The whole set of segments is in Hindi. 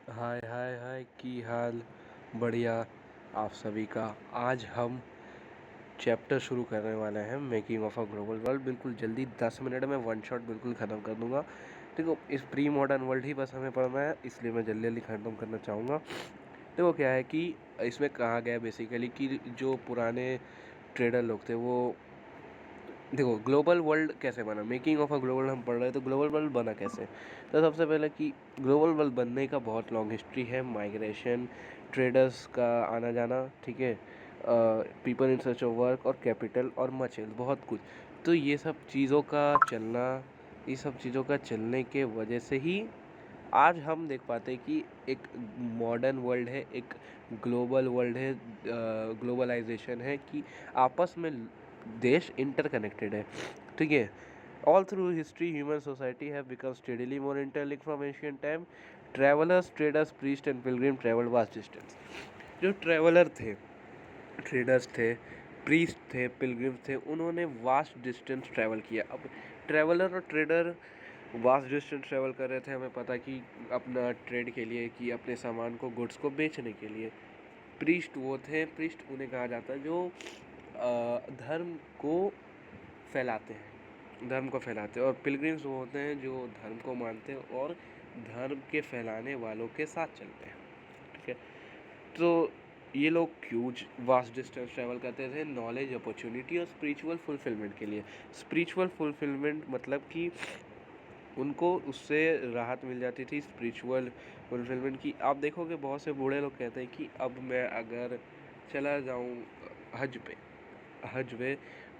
हाय हाय हाय की हाल। बढ़िया। आप सभी का आज हम चैप्टर शुरू करने वाले हैं making of a global world. बिल्कुल जल्दी 10 मिनट में वन शॉट बिल्कुल ख़त्म कर दूंगा। देखो इस प्री मॉडर्न वर्ल्ड ही बस हमें पढ़ना है, इसलिए मैं जल्दी जल्दी ख़त्म करना चाहूँगा। देखो क्या है कि इसमें कहा गया बेसिकली कि जो पुराने ट्रेडर लोग थे वो, देखो ग्लोबल वर्ल्ड कैसे बना, मेकिंग ऑफ अ ग्लोबल हम पढ़ रहे हैं तो ग्लोबल वर्ल्ड बना कैसे। तो सबसे पहले कि ग्लोबल वर्ल्ड बनने का बहुत लॉन्ग हिस्ट्री है। माइग्रेशन, ट्रेडर्स का आना जाना, ठीक है, people in search of work और कैपिटल और मचेल बहुत कुछ। तो ये सब चीज़ों का चलना, ये सब चीज़ों का चलने के वजह से ही आज हम देख पाते हैं कि एक मॉडर्न वर्ल्ड है, एक ग्लोबल वर्ल्ड है, ग्लोबलाइजेशन है कि आपस में देश इंटरकनेक्टेड है, ठीक है। All through history human society have become steadily more interlinked from ancient time. Travellers, traders, priest and Pilgrim travel vast distance. जो ट्रैवलर थे, ट्रेडर्स थे, प्रीस्ट थे, पिलग्रिम्स थे, उन्होंने वास्ट डिस्टेंस ट्रैवल किया। अब ट्रैवलर और ट्रेडर वास्ट डिस्टेंस ट्रैवल कर रहे थे, हमें पता कि अपना ट्रेड के लिए, कि अपने सामान को, गुड्स को बेचने के लिए। प्रीस्ट वो थे, प्रीस्ट उन्हें कहा जाता है जो धर्म को फैलाते हैं, धर्म को फैलाते हैं। और पिलग्रिम्स वो होते हैं जो धर्म को मानते हैं और धर्म के फैलाने वालों के साथ चलते हैं, ठीक है। तो ये लोग ह्यूज वास्ट डिस्टेंस ट्रैवल करते थे नॉलेज, अपॉर्चुनिटी और स्पिरिचुअल फुलफिलमेंट के लिए। स्पिरिचुअल फुलफिलमेंट मतलब कि उनको उससे राहत मिल जाती थी, स्पिरिचुअल फुलफिलमेंट की। आप देखोगे बहुत से बूढ़े लोग कहते हैं कि अब मैं अगर चला जाऊं हज पे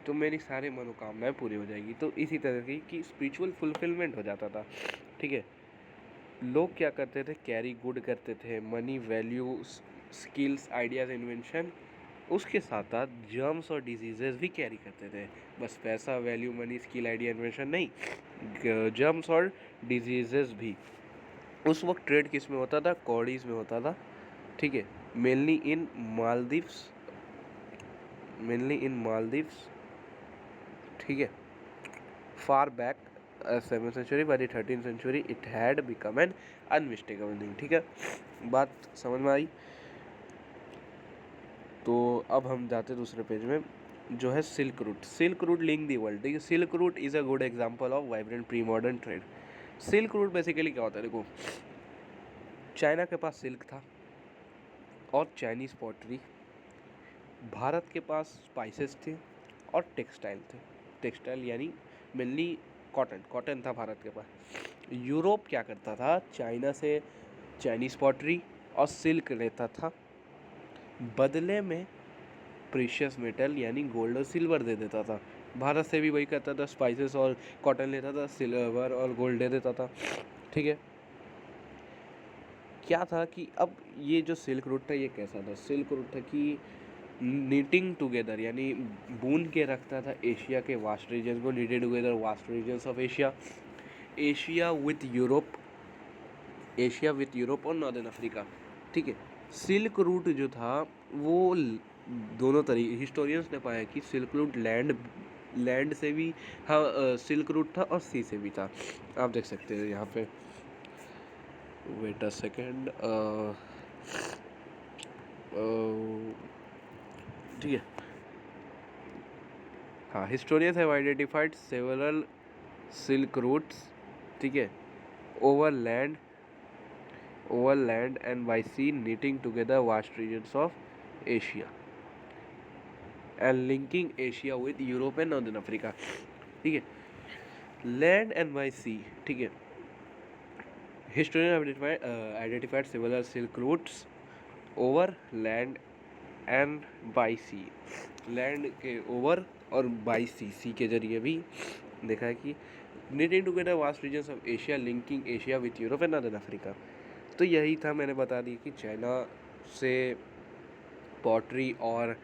तो मेरी सारी मनोकामनाएं पूरी हो जाएगी। तो इसी तरह की स्पिरिचुअल फुलफिलमेंट हो जाता था, ठीक है। लोग क्या करते थे, कैरी गुड करते थे, money, value, skills, ideas, invention, उसके साथ साथ जर्म्स और डिजीजेस भी कैरी करते थे। बस पैसा, value, money, skill, idea, invention नहीं, जर्म्स और डिजीजेस भी। उस वक्त ट्रेड किस में होता था, कॉडीज में होता था, ठीक है। Mainly in Maldives, mainly in Maldives, ठीक है। Far back 7th century, by the 13th century it had become an unmistakable thing, ठीक है। बात समझ में आई। तो अब हम जाते दूसरे पेज में, जो है silk route. Silk route link the world, ठीक है। Silk route is a good example of vibrant pre modern trade. Silk route basically क्या होता है, देखो चाइना के पास सिल्क था और चाइनीज़ पॉटरी, भारत के पास स्पाइसेस थे और टेक्सटाइल थे। टेक्सटाइल यानी मेनली कॉटन, कॉटन था भारत के पास। यूरोप क्या करता था, चाइना से चाइनीज़ पॉटरी और सिल्क लेता था, बदले में प्रीशियस मेटल यानी गोल्ड और सिल्वर दे देता था। भारत से भी वही करता था, स्पाइसेस और कॉटन लेता था, सिल्वर और गोल्ड दे देता था, ठीक है। क्या था कि अब ये जो सिल्क रूट था ये कैसा था, सिल्क रूट था कि नीटिंग टुगेदर यानी बूंद के रखता था एशिया के वास्ट रीजन को, knitted together vast regions of Asia, Asia with Europe, Asia with Europe और नॉर्दर्न अफ्रीका, ठीक है। सिल्क रूट जो था वो दोनों तरीके, हिस्टोरियंस ने पाया कि सिल्क रूट लैंड से भी, हाँ सिल्क रूट था और सी से भी था। आप देख सकते हैं यहाँ पे, वेट अ सेकेंड, ठीक है। हाँ, historians have identified several silk routes, ठीक है, over land, and by sea, knitting together vast regions of Asia and linking Asia with Europe and Northern Africa, ठीक है। लैंड एंड बाई सी, ठीक है। Historian identified similar silk routes over land and by sea, land के ओवर और बाई सी, सी के जरिए भी देखा है कि knitting together vast regions of Asia, linking Asia with Europe and Northern Africa। तो यही था, मैंने बता दी कि चाइना से पॉटरी और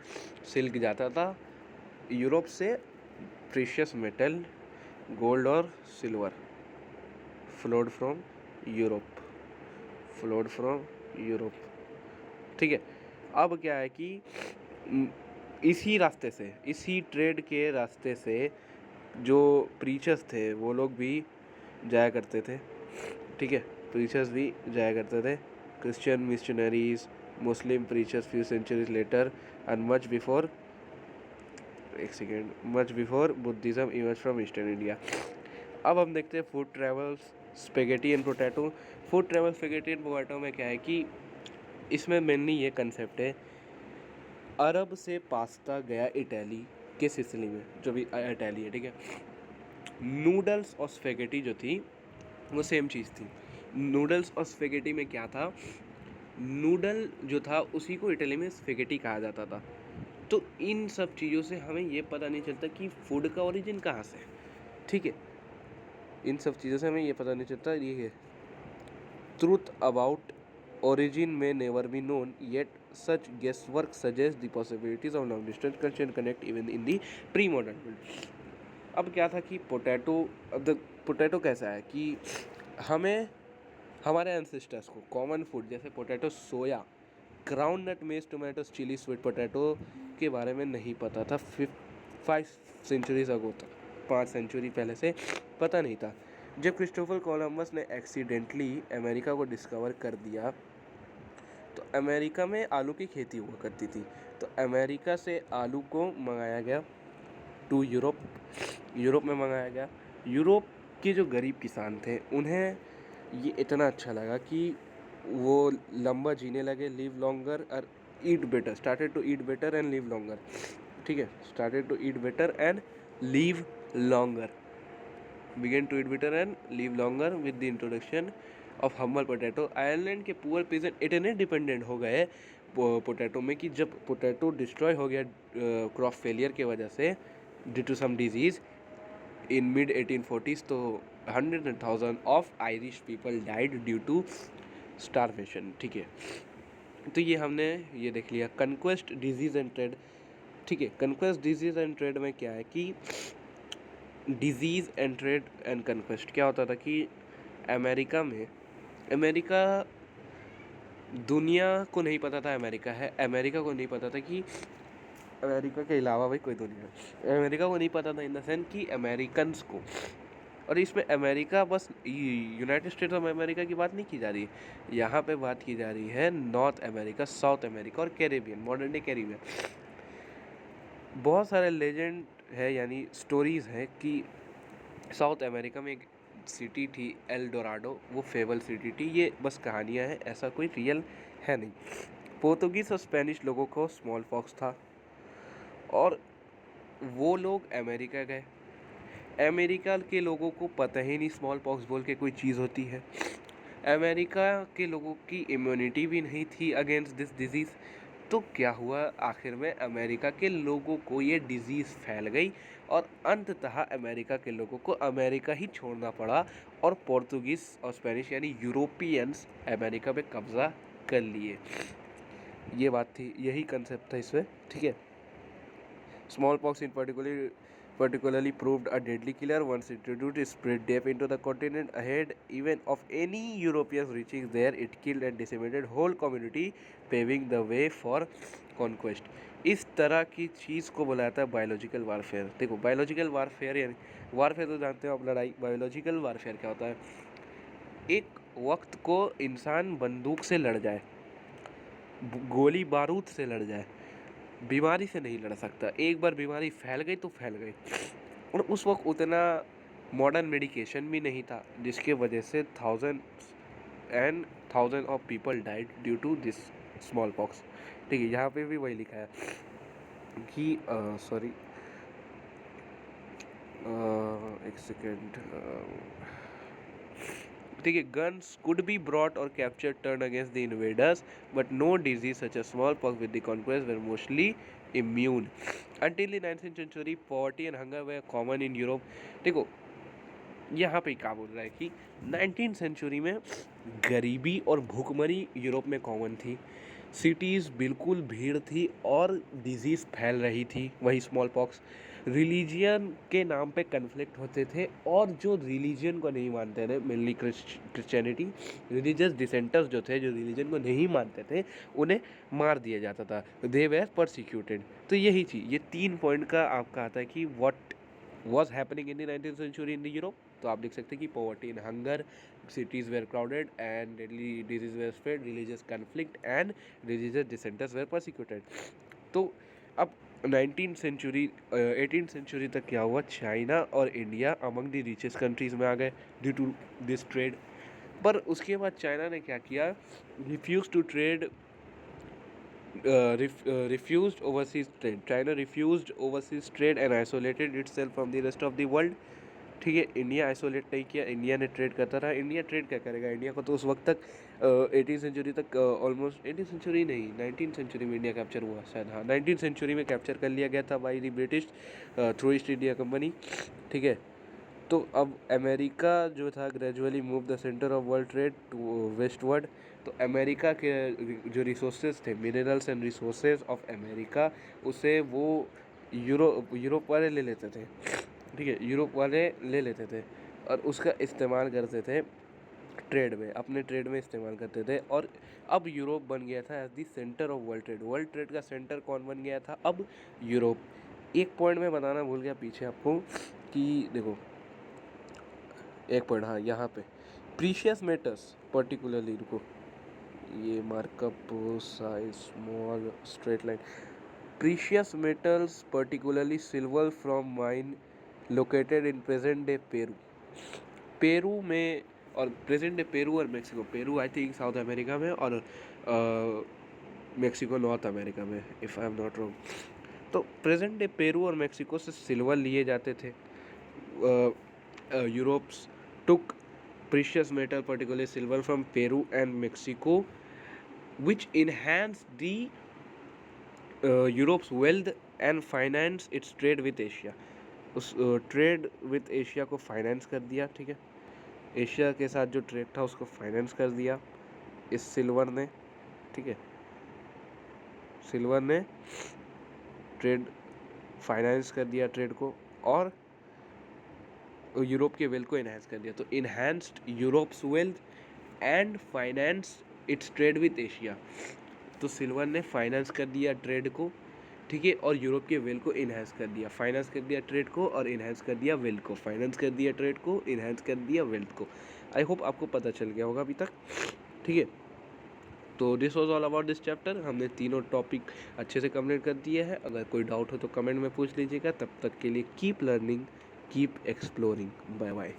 सिल्क जाता था, यूरोप से प्रीशियस मेटल गोल्ड और silver flowed from Europe, flowed from Europe, ठीक है। अब क्या है कि इसी रास्ते से, इसी ट्रेड के रास्ते से जो प्रीचर्स थे वो लोग भी जाया करते थे, ठीक है। प्रीचर्स भी जाया करते थे Christian missionaries, Muslim preachers few centuries later, and much before Buddhism emerged from Eastern India. अब हम देखते हैं food travels spaghetti and potato. Food travel spaghetti and potato में क्या है कि इसमें मेनली ये कंसेप्ट है, अरब से पास्ता गया इटली के सिसिली में, जो भी इटली है, ठीक है। नूडल्स और स्पेगेटी जो थी वो सेम चीज़ थी। नूडल्स और स्पेगेटी में क्या था, नूडल जो था उसी को इटली में स्पेगेटी कहा जाता था। तो इन सब चीज़ों से हमें ये पता नहीं चलता कि फूड का ओरिजिन कहाँ से है, ठीक है। इन सब चीज़ों से हमें ये पता नहीं चलता। ये है truth about origin may never be known, yet such guesswork suggests the possibilities of long distance culture connect even in the pre-modern world. अब क्या था कि पोटैटो कैसा है कि हमें हमारे एंसेस्टर्स को कॉमन फूड जैसे पोटैटो, सोया, ग्राउंड नट, मेज, टोमेटोज, चिली, स्वीट पोटैटो के बारे में नहीं पता था 5 सेंचुरीज अगो तक, 5 सेंचुरी पहले से पता नहीं था। जब क्रिस्टोफर कोलंबस ने एक्सीडेंटली अमेरिका को डिस्कवर कर दिया तो अमेरिका में आलू की खेती हुआ करती थी, तो अमेरिका से आलू को मंगाया गया टू यूरोप में मंगाया गया। यूरोप के जो गरीब किसान थे उन्हें ये इतना अच्छा लगा कि वो लंबा जीने लगे, लिव लॉन्गर और eat better, started to eat better and live longer, ठीक है, started to eat better and live longer, begin to eat better and live longer with the introduction of humble potato. Ireland के पुअर पीजेंट इतने डिपेंडेंट हो गए पोटैटो में कि जब पोटैटो डिस्ट्रॉय हो गया क्रॉप फेलियर के वजह से due to some disease in mid 1840s, तो 100,000 of Irish people died due to starvation, ठीक है। तो ये हमने ये देख लिया कन्क्वेस्ट, डिजीज एंड ट्रेड, ठीक है। कन्क्वेस्ट, डिजीज एंड ट्रेड में क्या है कि disease and trade and conquest क्या होता था कि अमेरिका दुनिया को नहीं पता था अमेरिका है, अमेरिका को नहीं पता था कि अमेरिका के अलावा भाई कोई दुनिया है, अमेरिका को नहीं पता था इन द सेंस कि अमेरिकन्स को। और इसमें अमेरिका बस यूनाइटेड स्टेट्स ऑफ अमेरिका की बात नहीं की जा रही है, यहाँ पे बात की जा रही है नॉर्थ अमेरिका, साउथ अमेरिका और कैरेबियन, मॉडर्न डे कैरेबियन। बहुत सारे लेजेंड है यानी स्टोरीज़ हैं कि साउथ अमेरिका में एक सिटी थी एल डोराडो, वो फेबल सिटी थी। ये बस कहानियाँ हैं, ऐसा कोई रियल है नहीं। पोर्तुगीज़ और स्पेनिश लोगों को स्मॉल पॉक्स था और वो लोग अमेरिका गए। अमेरिका के लोगों को पता ही नहीं स्मॉल पॉक्स बोल के कोई चीज़ होती है। अमेरिका के लोगों की इम्यूनिटी भी नहीं थी अगेंस्ट दिस डिजीज़। तो क्या हुआ, आखिर में अमेरिका के लोगों को ये डिजीज़ फैल गई और अंततः अमेरिका के लोगों को अमेरिका ही छोड़ना पड़ा और पोर्तुगीज़ और स्पेनिश यानी यूरोपियंस अमेरिका पे कब्ज़ा कर लिए। ये बात थी, यही कंसेप्ट था इसमें, ठीक है। Small pox in particularly proved a deadly killer once introduced, spread deep into the continent ahead even of any Europeans reaching there. It killed and decimated whole community, paving the way for conquest. इस तरह की चीज़ को बुलाया था बायोलॉजिकल वारफेयर। देखो बायोलॉजिकल वारफेयर यानी वारफेयर तो जानते हो आप, लड़ाई। बायोलॉजिकल वारफेयर क्या होता है, एक वक्त को इंसान बंदूक से लड़ जाए, गोली बारूद से लड़ जाए, बीमारी से नहीं लड़ सकता। एक बार बीमारी फैल गई तो फैल गई, और उस वक्त उतना मॉडर्न मेडिकेशन भी नहीं था, जिसके वजह से thousand of people died due to this small pox, ठीक है। यहाँ पे भी वही लिखा है कि सॉरी एक सेकेंड, ठीक है, गन्स कुड बी ब्रॉट और captured turn against the invaders but no disease such as small pox with the conquest were mostly immune until the 19th century poverty and hunger were common in Europe. देखो यहाँ पे क्या बोल रहा है कि 19th सेंचुरी में गरीबी और भूखमरी यूरोप में कॉमन थी, सिटीज़ बिल्कुल भीड़ थी और डिजीज़ फैल रही थी, वही स्मॉल पॉक्स। रिलीजियन के नाम पे कन्फ्लिक्ट होते थे और जो रिलीजन को नहीं मानते थे, मेनली क्रिश्चियनिटी, रिलीजियस डिसेंटर्स जो थे, जो रिलीजन को नहीं मानते थे, उन्हें मार दिया जाता था, दे वेर परसिक्यूटेड। तो यही चीज़, ये 3 पॉइंट का आपका आता है कि what was happening in the 19th century in the Europe. तो आप देख सकते हैं कि poverty and hunger, cities were crowded and deadly disease were spread, religious conflict and religious dissenters were persecuted. तो अब 18th सेंचुरी तक क्या हुआ, चाइना और India among the richest countries में आ गए ड्यू टू दिस ट्रेड। पर उसके बाद चाइना ने क्या किया, refuse to trade, refused overseas trade. China refused overseas trade and isolated itself from the rest of the world. ठीक है, इंडिया आइसोलेट नहीं किया, इंडिया ने ट्रेड करता रहा। इंडिया ट्रेड क्या करेगा, इंडिया को तो उस वक्त तक 18th सेंचुरी तक ऑलमोस्ट 18th सेंचुरी नहीं 19th सेंचुरी में इंडिया कैप्चर हुआ शायद, हाँ 19th सेंचुरी में कैप्चर कर लिया गया था by the British through East India Company. ठीक है, तो अब अमेरिका जो था gradually move the centre of world trade to westward. तो अमेरिका के जो रिसोर्सेज थे, minerals and resources of America, उसे वो यूरोप वाले ले लेते थे। ठीक है, यूरोप वाले ले लेते थे और उसका इस्तेमाल करते थे ट्रेड में, अपने ट्रेड में इस्तेमाल करते थे। और अब यूरोप बन गया था as the centre of world trade. World trade का सेंटर कौन बन गया था, अब यूरोप। एक पॉइंट में बताना भूल गया पीछे आपको कि देखो, एक पॉइंट, हाँ यहाँ पे प्रीशियस मेटल्स पर्टिकुलरली, रुको ये markup size small straight line, precious metals particularly silver from mine located in present day Peru. Peru में, और प्रेजेंट डे पेरू और Mexico, Peru I think south America में और मेक्सिको नॉर्थ अमेरिका में, if I am not wrong. तो प्रेजेंट डे पेरू और मेक्सिको से सिल्वर लिए जाते थे। Europe's took precious metal, particularly silver, from Peru and Mexico, which enhanced the Europe's wealth and financed its trade with Asia. उस ट्रेड विथ एशिया को फाइनेंस कर दिया। ठीक है, एशिया के साथ जो ट्रेड था उसको फाइनेंस कर दिया इस सिल्वर ने। ठीक है, सिल्वर ने ट्रेड फाइनेंस कर दिया ट्रेड को, और यूरोप के वेल्थ को इन्हांस कर दिया। तो enhanced Europe's wealth and finance it's trade with Asia. तो सिल्वर ने फाइनेंस कर दिया ट्रेड को, ठीक है, और यूरोप के वेल्थ को इन्हांस कर दिया। फाइनेंस कर दिया ट्रेड को और इन्हांस कर दिया वेल्थ को, फाइनेंस कर दिया ट्रेड को, इन्हांस कर दिया वेल्थ को। आई होप आपको पता चल गया होगा अभी तक। ठीक है, तो this was all about this chapter. हमने तीनों टॉपिक अच्छे से कंप्लीट कर दिए हैं। अगर कोई डाउट हो तो कमेंट में पूछ लीजिएगा। तब तक के लिए keep learning, keep exploring. Bye bye.